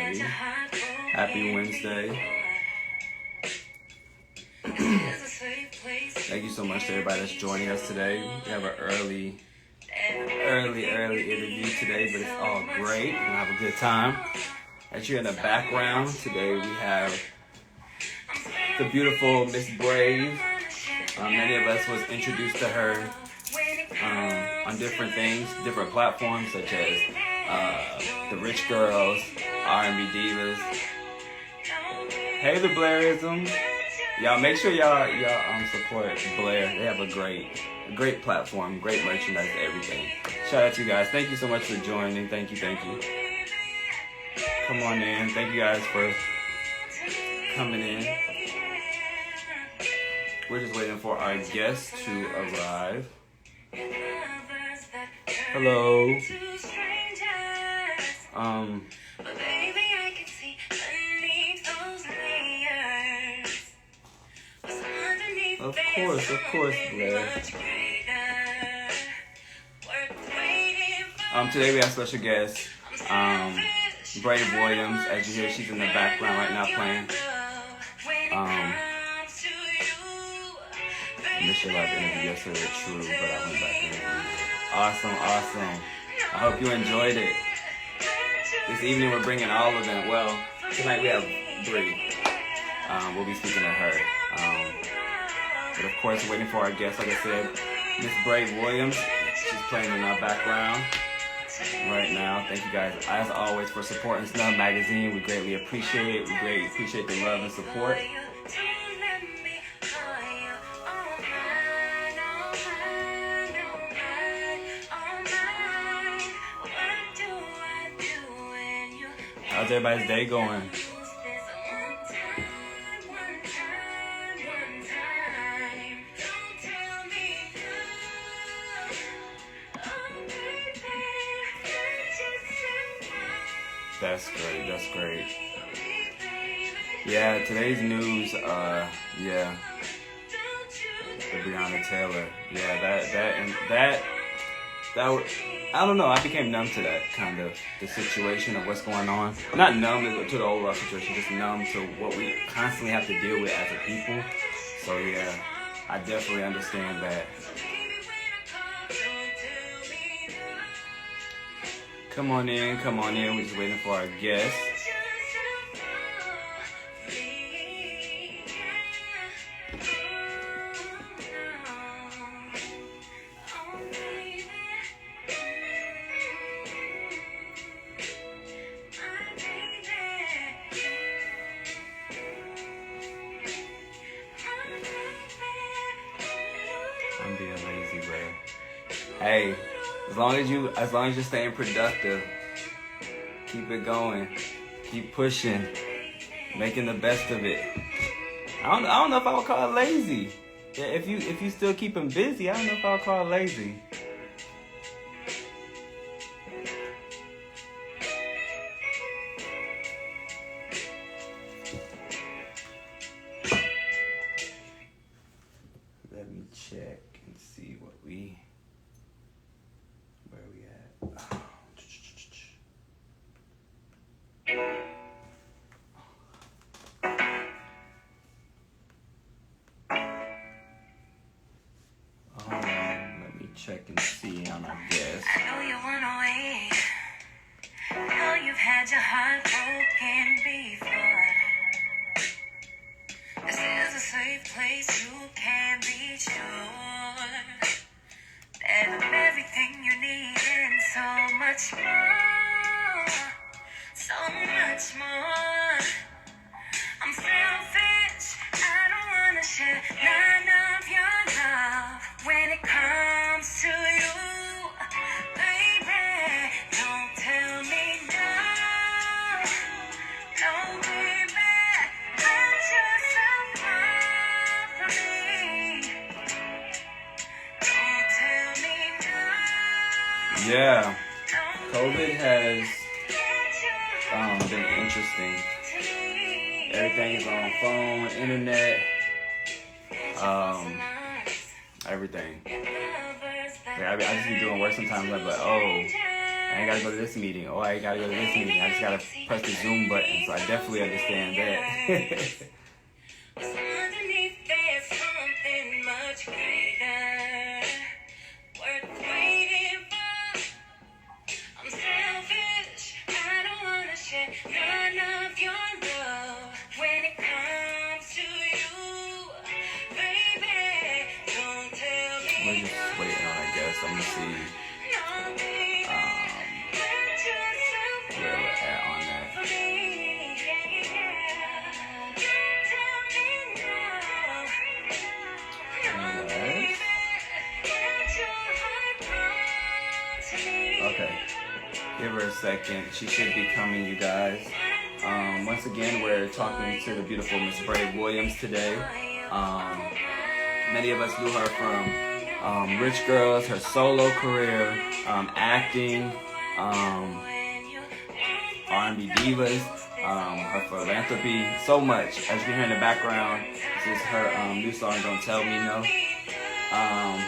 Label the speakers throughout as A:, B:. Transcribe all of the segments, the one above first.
A: everybody. Happy Wednesday. Thank you so much to everybody that's joining us today. We have an early interview today, but it's all great. We're gonna have a good time. As you're in the background, today we have the beautiful Miss Brave. Many of us was introduced to her on different things, different platforms such as the Rich Girls, R&B Divas. Hey, the Blairism. Y'all make sure y'all support Blair. They have a great platform, great merchandise, everything. Shout out to you guys. Thank you so much for joining. Thank you. Come on in. Thank you guys for coming in. We're just waiting for our guests to arrive. Hello. Of course, Blair. Today we have special guest, Brave Williams. As you hear, she's in the background right now playing. I missed your live interview yesterday, true, but I went back and interviewed. Awesome. I hope you enjoyed it. This evening we're bringing all of them. Well, tonight we have 3. We'll be speaking to her. But of course, we're waiting for our guest, like I said, Miss Brave Williams. She's playing in our background right now. Thank you guys, as always, for supporting Snub Magazine. We greatly appreciate it. We greatly appreciate the love and support. How's everybody's day going? That's great. Yeah, today's news, the Breonna Taylor. Yeah, that I don't know, I became numb to that kind of, the situation of what's going on. Not numb to the overall situation, just numb to what we constantly have to deal with as a people. So yeah, I definitely understand that. Come on in. We're just waiting for our guests. I'm being lazy, bro. Hey. As long as you're staying productive, keep it going, keep pushing, making the best of it. I don't know if I would call it lazy. Yeah, if you still keep them busy, I don't know if I would call it lazy. Let me check and see where we at. Let me check and see on our guest.
B: I know you wanna wait. Know you've had your heart broken before. This is a safe place, you can be sure. There's everything you need and so much more. So much more. I'm selfish, I don't wanna share none of your love. When it comes to you, baby, don't tell me no. No, baby, let yourself fall for me. Don't tell me no.
A: Yeah, COVID has been interesting. Everything is on phone, internet, everything. Yeah, I just be doing work sometimes. I'm like, oh, I ain't gotta go to this meeting. Oh, I ain't gotta go to this meeting. I just gotta press the Zoom button. So I definitely understand that.
B: Underneath there's something much greater, worth waiting for. I'm selfish, I don't wanna share none of your love. When it comes to you, baby, don't tell
A: We're
B: me
A: just waiting on our guest. I'm gonna see
B: no, baby. Let yourself
A: where we're at on that.
B: for me, yeah. Don't tell me no,
A: Alright.
B: baby. Let your heart run to me.
A: Okay. Give her a second. She should be coming, you guys. Once again, we're talking to the beautiful Miss Brave Williams today. Many of us knew her from Rich Girls, her solo career, acting, R&B divas, her philanthropy, so much. As you can hear in the background, this is her new song, Don't Tell Me No. I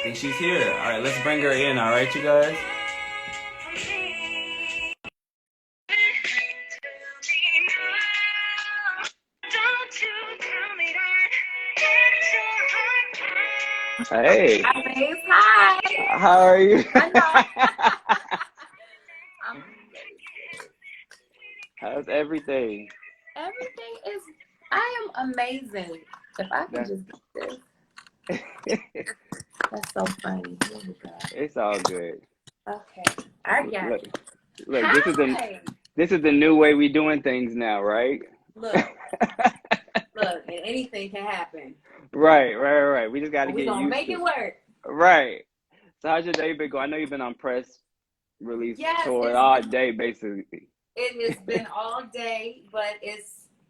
A: think she's here. All right, let's bring her in. All right, you guys. Hey,
C: Alice, hi.
A: how are you?
C: I know. I'm,
A: How's everything?
C: everything is. I am amazing. If I can
A: That-
C: just get this, that's so funny. Here we go.
A: It's all good.
C: Okay, I got
A: Look,
C: it.
A: look.
C: Hi.
A: This is the new way we doing things now, right?
C: Look, and anything can happen.
A: Right. We just got to
C: But we
A: get
C: gonna
A: used
C: make
A: to
C: it
A: it.
C: work.
A: Right. So how's your day been going? I know you've been on press release
C: Yes,
A: tour all day, basically.
C: it has been all day, but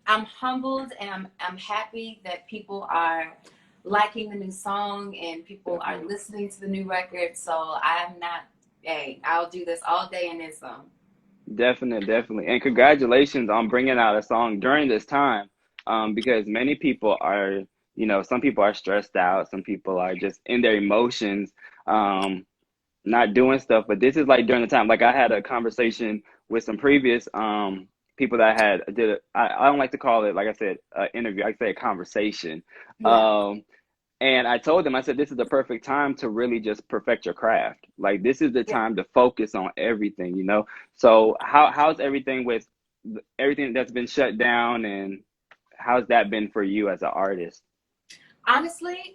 C: I'm humbled and I'm happy that people are liking the new song and people are
A: Definitely.
C: listening to the new record. So I'm not, hey, I'll do this all day and then some.
A: Definitely. And congratulations on bringing out a song during this time, because many people are, some people are stressed out, some people are just in their emotions, not doing stuff. But this is like during the time, like I had a conversation with some previous people that I don't like to call it, like I said, interview. I say a conversation.
C: Yeah.
A: Um, And I told them, I said, this is the perfect time to really just perfect your craft. Like this is the
C: Yeah.
A: time to focus on everything, So how's everything with everything that's been shut down, and how's that been for you as an artist?
C: Honestly,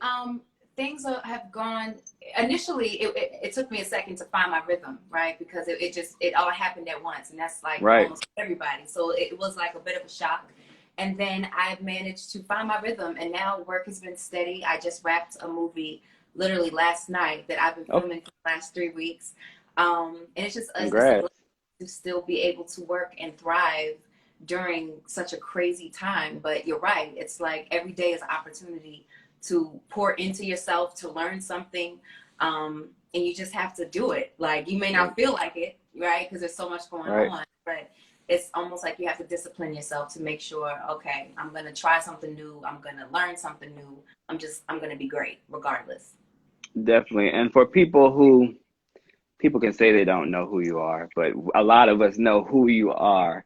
C: things have gone. Initially, it took me a second to find my rhythm, right? Because it all happened at once, and that's like
A: Right.
C: almost everybody. So it was like a bit of a shock. And then I've managed to find my rhythm, and now work has been steady. I just wrapped a movie literally last night that I've been filming for the last 3 weeks. And it's just it's a
A: Congrats.
C: blessing to still be able to work and thrive during such a crazy time. But you're right. It's like every day is an opportunity to pour into yourself, to learn something. And you just have to do it. Like you may not feel like it, right? Because there's so much going
A: Right.
C: on, but it's almost like you have to discipline yourself to make sure, okay, I'm going to try something new. I'm going to learn something new. I'm going to be great regardless.
A: Definitely. And for people can say they don't know who you are, but a lot of us know who you are.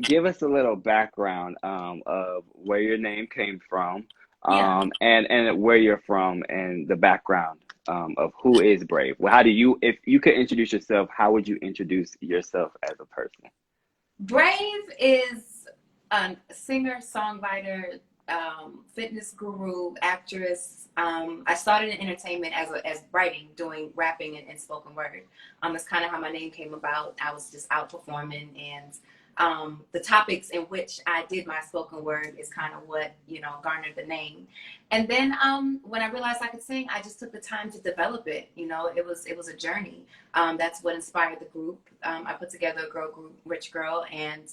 A: Give us a little background of where your name came from,
C: Yeah.
A: and where you're from, and the background of who is Brave. Well, if you could introduce yourself, how would you introduce yourself as a person?
C: Brave is a singer, songwriter, fitness guru, actress. I started in entertainment as writing, doing rapping and spoken word. That's kind of how my name came about. I was just out performing, and the topics in which I did my spoken word is kind of what garnered the name. And then when I realized I could sing, I just took the time to develop it. It was a journey. That's what inspired the group. I put together a girl group, Rich Girl, and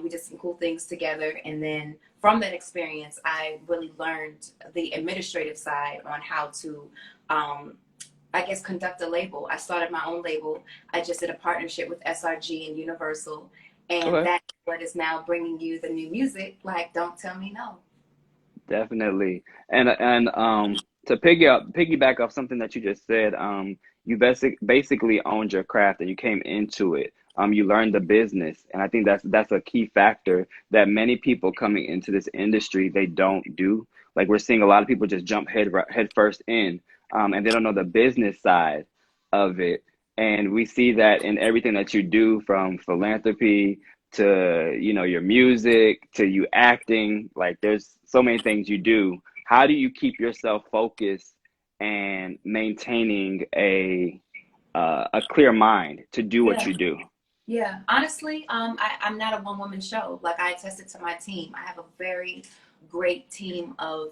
C: we did some cool things together. And then from that experience, I really learned the administrative side on how to, I guess, conduct a label. I started my own label. I just did a partnership with SRG and Universal. And
A: Okay.
C: that's what is now bringing you the new music, like Don't Tell Me No.
A: Definitely. And To piggyback off something that you just said, you basically owned your craft and you came into it. You learned the business, and I think that's a key factor that many people coming into this industry they don't do. Like we're seeing a lot of people just jump head first in, and they don't know the business side of it. And we see that in everything that you do, from philanthropy to your music to you acting. Like there's so many things you do. How do you keep yourself focused and maintaining a clear mind to do what
C: Yeah.
A: you do?
C: Yeah, honestly, I'm not a one-woman show. Like I attested to my team. I have a very great team of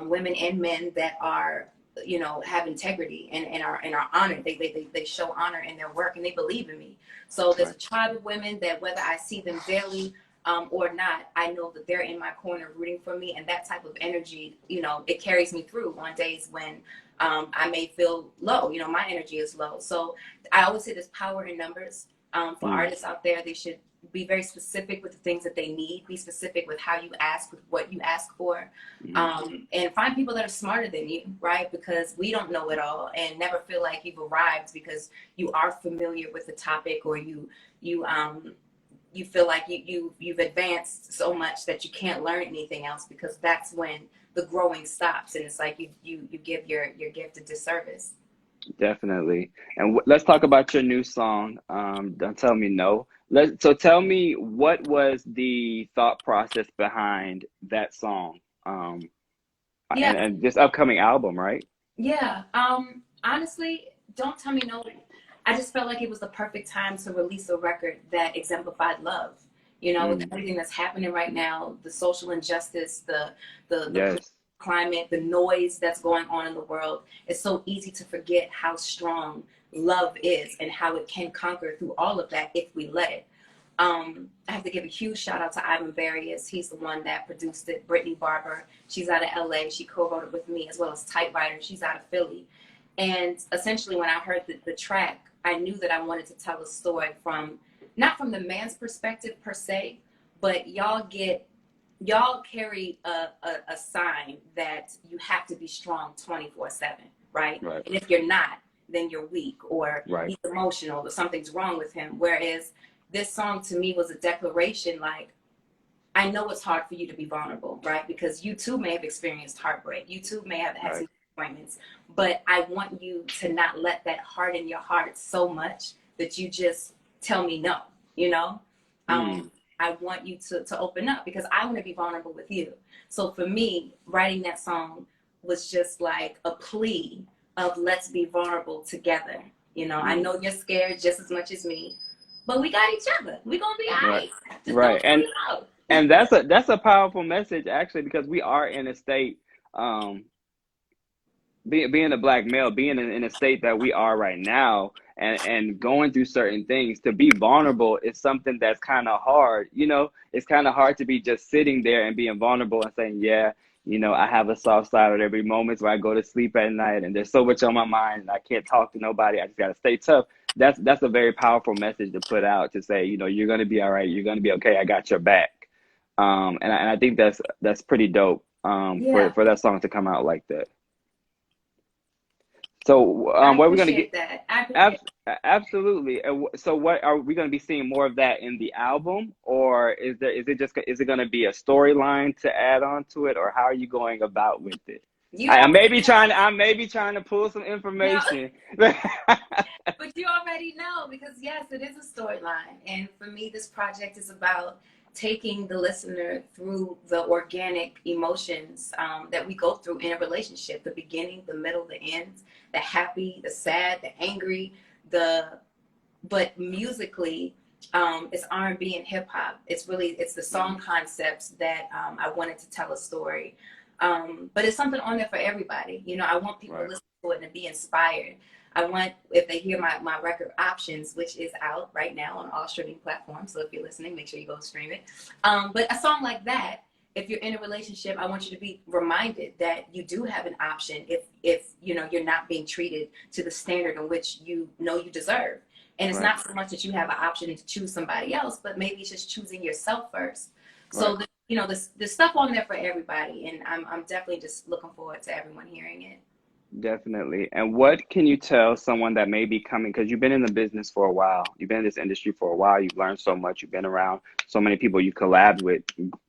C: women and men that are, have integrity and are honored. They show honor in their work and they believe in me. So there's a
A: Right.
C: tribe of women that whether I see them daily or not, I know that they're in my corner rooting for me, and that type of energy, it carries me through on days when I may feel low. My energy is low. So I always say there's power in numbers. For
A: Mm,
C: artists out there, they should be very specific with the things that they need, be specific with how you ask, with what you ask for,
A: mm,
C: and find people that are smarter than you, right? Because we don't know it all, and never feel like you've arrived because you are familiar with the topic, or you feel like you've advanced so much that you can't learn anything else, because that's when the growing stops, and it's like you give your gift a disservice.
A: definitely. And let's talk about your new song. Don't tell me no. So tell me, what was the thought process behind that song?
C: Yeah.
A: And this upcoming album, right?
C: Yeah. Honestly, don't tell me no. I just felt like it was the perfect time to release a record that exemplified love. With
A: Mm,
C: everything that's happening right now, the social injustice, the political
A: yes.
C: climate, the noise that's going on in the world, it's so easy to forget how strong love is and how it can conquer through all of that if we let it. I have to give a huge shout out to Ivan Various. He's the one that produced it. Brittany Barber, she's out of LA. She co-wrote it with me, as well as Typewriter. She's out of Philly. And essentially, when I heard the track, I knew that I wanted to tell a story not from the man's perspective per se, but y'all carry a sign that you have to be strong 24/7, right?
A: Right.
C: And if you're not, then you're weak, or
A: Right.
C: he's emotional, or something's wrong with him. Whereas this song to me was a declaration, like, I know it's hard for you to be vulnerable, right? Because you too may have experienced heartbreak. You too may have had
A: Right.
C: some disappointments. But I want you to not let that harden your heart so much that you just tell me no, you know?
A: Mm,
C: I want you to open up, because I want to be vulnerable with you. So for me, writing that song was just like a plea of let's be vulnerable together. I
A: mm.
C: know you're scared just as much as me, but we got each other. We're gonna be all
A: Right.
C: right. Just
A: Right.
C: don't freak out.
A: And that's a powerful message, actually, because we are in a state, um being a black male, being in a state that we are right now, and going through certain things, to be vulnerable is something that's kind of hard. It's kind of hard to be just sitting there and being vulnerable and saying, yeah, I have a soft side. Or there be moments where I go to sleep at night and there's so much on my mind and I can't talk to nobody. I just got to stay tough. That's a very powerful message to put out, to say, you're going to be all right. You're going to be okay. I got your back. And I think that's pretty dope,
C: Yeah,
A: for that song to come out like that. So,
C: I
A: what are we going to get?
C: appreciate that. I appreciate.
A: Abs- Absolutely. So, what are we going to be seeing more of that in the album, or is it going to be a storyline to add on to it, or how are you going about with it?
C: You
A: I may
C: already
A: be trying. I may be trying to pull some
C: know.
A: information.
C: But you already know, because yes, it is a storyline. And for me, this project is about taking the listener through the organic emotions that we go through in a relationship: the beginning, the middle, the end, the happy, the sad, the angry, but musically, it's R&B and hip hop. It's the song concepts that I wanted to tell a story. But it's something on there for everybody. I want people to
A: Right.
C: listen to it and be inspired. I want, if they hear my record Options, which is out right now on all streaming platforms. So if you're listening, make sure you go stream it. But a song like that, if you're in a relationship, I want you to be reminded that you do have an option if you're not being treated to the standard in which you deserve. And it's
A: Right.
C: not so much that you have an option to choose somebody else, but maybe it's just choosing yourself first. So
A: Right.
C: you know, the stuff on there for everybody, and I'm definitely just looking forward to everyone hearing it.
A: Definitely. And what can you tell someone that may be coming? Because you've been in the business for a while, you've been in this industry for a while, you've learned so much, you've been around so many people, you collabed with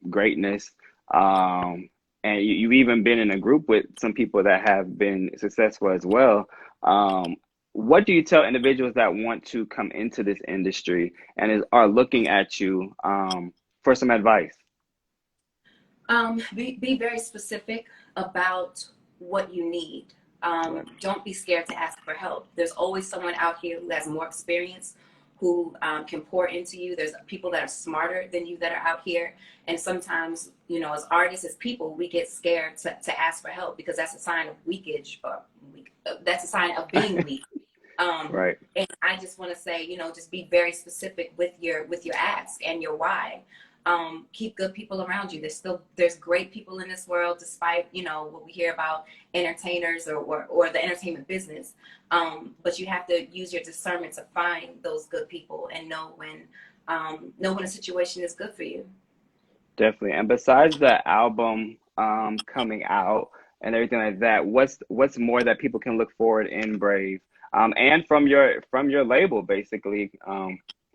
A: greatness, and you've even been in a group with some people that have been successful as well. Um, what do you tell individuals that want to come into this industry and are looking at you for some advice?
C: Be very specific about what you need.
A: Right.
C: Don't be scared to ask for help. There's always someone out here who has more experience, who can pour into you. There's people that are smarter than you that are out here. And sometimes, you know, as artists, as people, we get scared to ask for help because that's a sign of weakage, or that's a sign of being weak.
A: Right.
C: And I just want to say, you know, just be very specific with your ask and your why. Keep good people around you. There's great people in this world, despite, you know, what we hear about entertainers or the entertainment business. But you have to use your discernment to find those good people and know when a situation is good for you.
A: Definitely. And besides the album coming out and everything like that, what's more that people can look forward in Brave? And from your label, basically,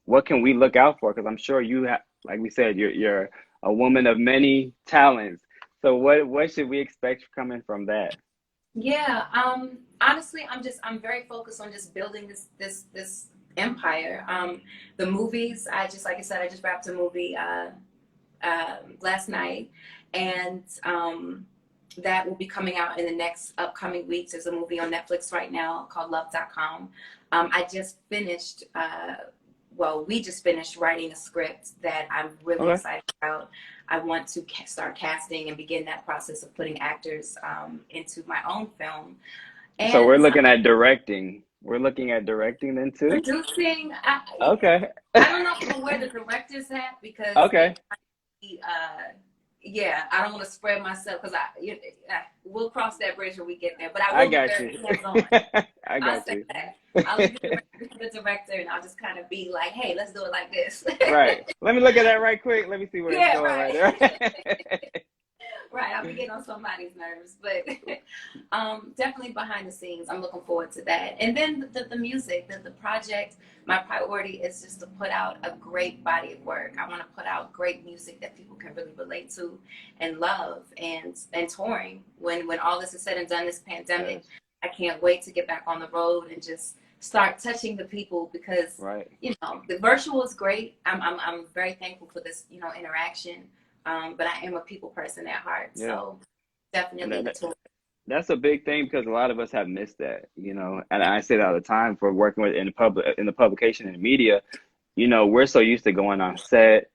A: what can we look out for? Because I'm sure you have, like we said, you're a woman of many talents. So what should we expect coming from that?
C: Yeah. Honestly, I'm very focused on just building this empire. The movies, like I said, I just wrapped a movie last night, and that will be coming out in the next upcoming weeks. There's a movie on Netflix right now called Love.com. I just finished, we just finished writing a script that I'm really
A: Okay.
C: excited about. I want to start casting and begin that process of putting actors into my own film.
A: So we're
C: And
A: looking at directing. We're looking at directing then too?
C: producing,
A: Okay.
C: I don't know where the director's at because
A: Okay.
C: yeah, I don't want to spread myself because we'll cross that bridge when we get there. But I
A: I
C: will be
A: got
C: very
A: you.
C: hands-on.
A: I
C: I'll
A: got
C: say
A: you.
C: that. I'll leave the director, and I'll just kind of be like, "Hey, let's do it like this."
A: Right. Let me look at that right quick. Let me see where it's
C: Yeah,
A: going right
C: right.
A: there.
C: Right, I'll be getting on somebody's nerves, but definitely behind the scenes, I'm looking forward to that. And then the music, the project, my priority is just to put out a great body of work. I want to put out great music that people can really relate to and love, and touring. When all this is said and done, this pandemic,
A: Yes.
C: I can't wait to get back on the road and just start touching the people because,
A: Right.
C: you know, the virtual is great. I'm very thankful for this, you know, interaction. But I am a people person at heart,
A: Yeah.
C: so
A: And
C: definitely the tour.
A: that's a big thing because a lot of us have missed that, you know. And I say that all the time for working with in the publication and the media. You know, we're so used to going on set,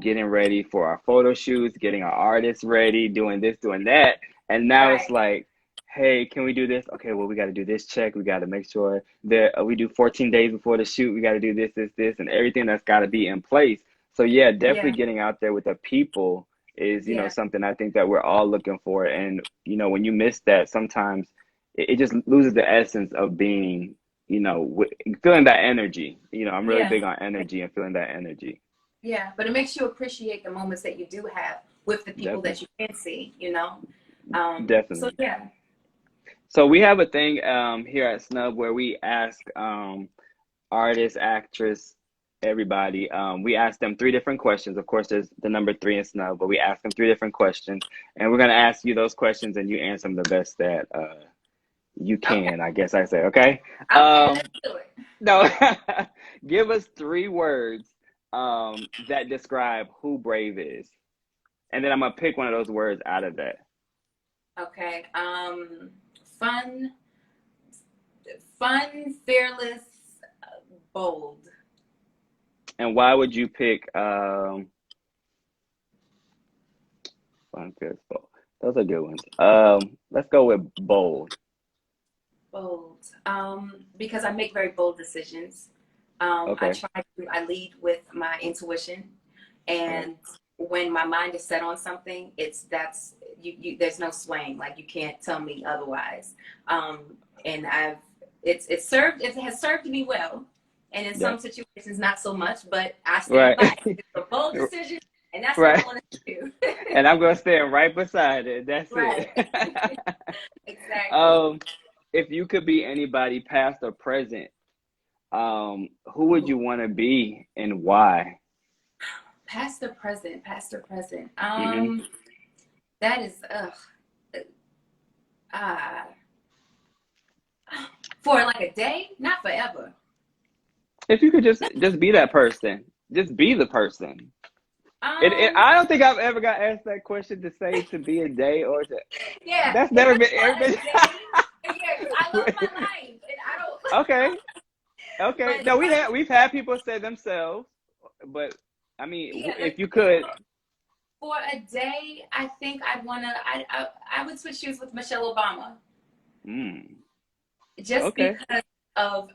A: getting ready for our photo shoots, getting our artists ready, doing this, doing that. And now it's
C: Right.
A: like, hey, can we do this? Okay, well, we got to do this check. We got to make sure that we do 14 days before the shoot. We got to do this, and everything that's got to be in place. So yeah, definitely
C: Yeah.
A: getting out there with the people is, you know,
C: Yeah.
A: something I think that we're all looking for. And, you know, when you miss that, sometimes it just loses the essence of being, you know, feeling that energy. You know, I'm really
C: Yeah.
A: big on energy and feeling that energy.
C: Yeah. But it makes you appreciate the moments that you do have with the people
A: Definitely.
C: that you can see, you know? So
A: Definitely.
C: yeah.
A: So we have a thing here at Snub where we ask artists, actress, everybody. We ask them three different questions. Of course, there's the number three in Snub, but we ask them three different questions, and we're gonna ask you those questions, and you answer them the best that you
C: Okay.
A: can. I guess I say, okay.
C: Okay, let's do it.
A: No, give us three words that describe who Brave is, and then I'm gonna pick one of those words out of that.
C: Okay. Fun, fearless, bold.
A: And why would you pick fun, fierce, bold? Those are good ones. Let's go with bold.
C: Bold. Because I make very bold decisions.
A: Okay.
C: I lead with my intuition,
A: All right.
C: and when my mind is set on something, there's no swaying. Like you can't tell me otherwise. And it has served me well, and in
A: Yeah.
C: some situations not so much. But I stand
A: Right.
C: by it. It's a bold decision. And that's what I
A: Right.
C: want to do.
A: And I'm gonna stand right beside it. That's
C: Right.
A: it.
C: Exactly.
A: um, if you could be anybody, past or present, who would
C: Ooh,
A: you want to be and why?
C: past or present, past or present.
A: Hmm.
C: That is, uh, for like a day, not forever.
A: If you could just be that person, just be the person.
C: Um,
A: I don't think I've ever got asked that question to say to be a day or to.
C: yeah,
A: That's
C: if
A: never
C: it's
A: been
C: for a
A: everybody.
C: day, yeah, because I love my life and I don't,
A: Okay, okay.
C: but
A: No, we've had people say themselves, but I mean,
C: yeah,
A: if you could.
C: for a day, I think I would switch shoes with Michelle Obama
A: Mm,
C: just
A: okay.
C: because of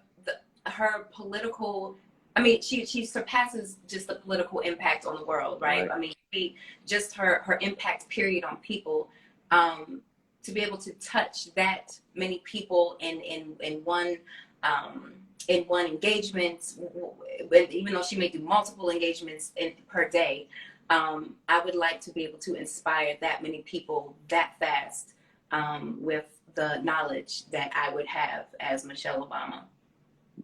C: her political. I mean, she surpasses just the political impact on the world, right?
A: Right.
C: I mean, just her impact period on people. Um, to be able to touch that many people in one um, in one engagement, even though she may do multiple engagements per day, I would like to be able to inspire that many people that fast with the knowledge that I would have as Michelle Obama.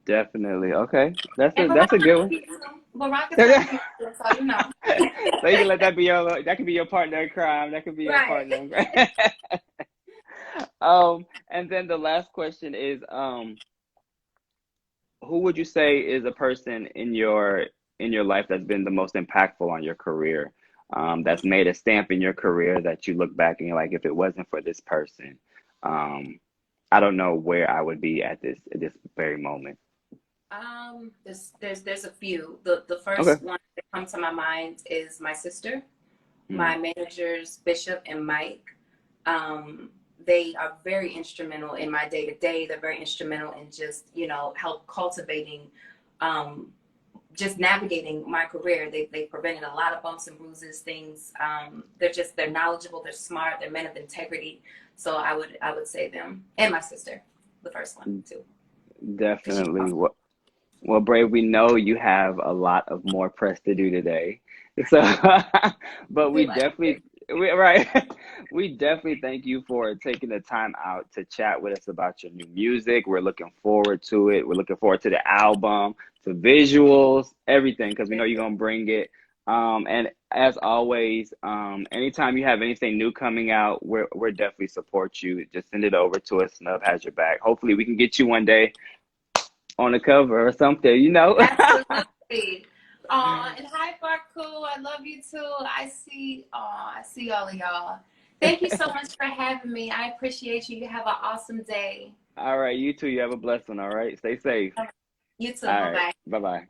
A: Definitely. Okay.
C: And
A: That's
C: Barack
A: a
C: is
A: good one.
C: beautiful. Barack is very beautiful, so you know.
A: So you can let that could be your partner in crime. That could be your
C: Right.
A: partner in crime. And then the last question is, who would you say is a person in your life that's been the most impactful on your career? That's made a stamp in your career that you look back and you're like, if it wasn't for this person, um, I don't know where I would be at this very moment.
C: There's a few. The
A: Okay.
C: first one that comes to my mind is my sister,
A: Mm,
C: my managers, Bishop and Mike. Um, they are very instrumental in my day to day. They're very instrumental in just, help cultivating, um, just navigating my career. They've prevented a lot of bumps and bruises, things. They're knowledgeable, they're smart, they're men of integrity. So I would say them and my sister, the first one too, because she's
A: definitely.
C: awesome.
A: Well, Brave, we know you have a lot of more press to do today. So, but
C: We like it.
A: right, we definitely thank you for taking the time out to chat with us about your new music. We're looking forward to it. We're looking forward to the album, to visuals, everything, because we know you're gonna bring it. And as always, anytime you have anything new coming out, we're definitely support you. Just send it over to us. Snub has your back. Hopefully, we can get you one day on the cover or something, you know?
C: Absolutely. And hi, Barku. I love you too. I see all of y'all. Thank you so much for having me. I appreciate you. You have an awesome day.
A: All right, you too. You have a blessed one, all right? Stay safe.
C: You too.
A: All
C: Bye
A: right.
C: bye.
A: Bye-bye.